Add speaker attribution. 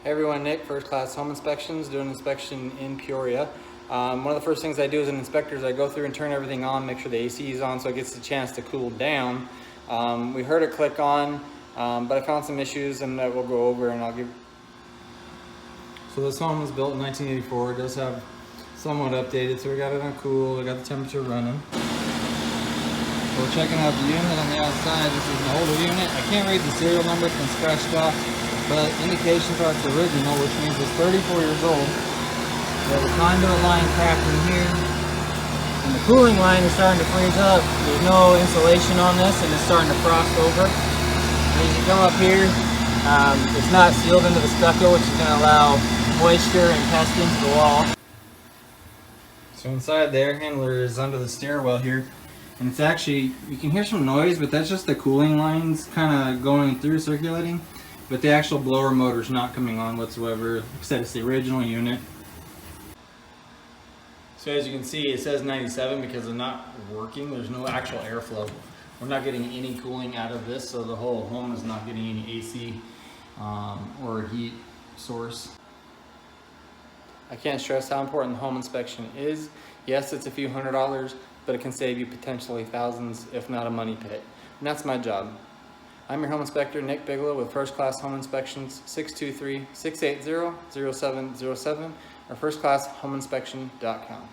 Speaker 1: Hey everyone, Nick, First Class Home Inspections, doing an inspection in Peoria. One of the first things I do as an inspector is I go through and turn everything on, make sure the AC is on so it gets a chance to cool down. We heard it click on, but I found some issues and that we'll go over and I'll give. So this home was built in 1984. It does have somewhat updated, so we got it on cool, we got the temperature running. We're checking out the unit on the outside. This is an older unit. I can't read the serial number, it's been scratched off, but indications are it's original, which means it's 34 years old. We have a conduit line cracked in here, and the cooling line is starting to freeze up. There's no insulation on this, and it's starting to frost over. As you come up here, it's not sealed into the stucco, which is going to allow moisture and pest into the wall. So inside the air handler is under the stairwell here. And it's actually, you can hear some noise, but that's just the cooling lines kind of going through, circulating. But the actual blower motor is not coming on whatsoever. Like I said, it's the original unit. So as you can see, it says 97 because it's not working. There's no actual airflow. We're not getting any cooling out of this, so the whole home is not getting any AC or heat source. I can't stress how important the home inspection is. Yes, it's a few $100s, but it can save you potentially thousands, if not a money pit. And that's my job. I'm your home inspector, Nick Bigelow with First Class Home Inspections, 623-680-0707, or firstclasshomeinspection.com.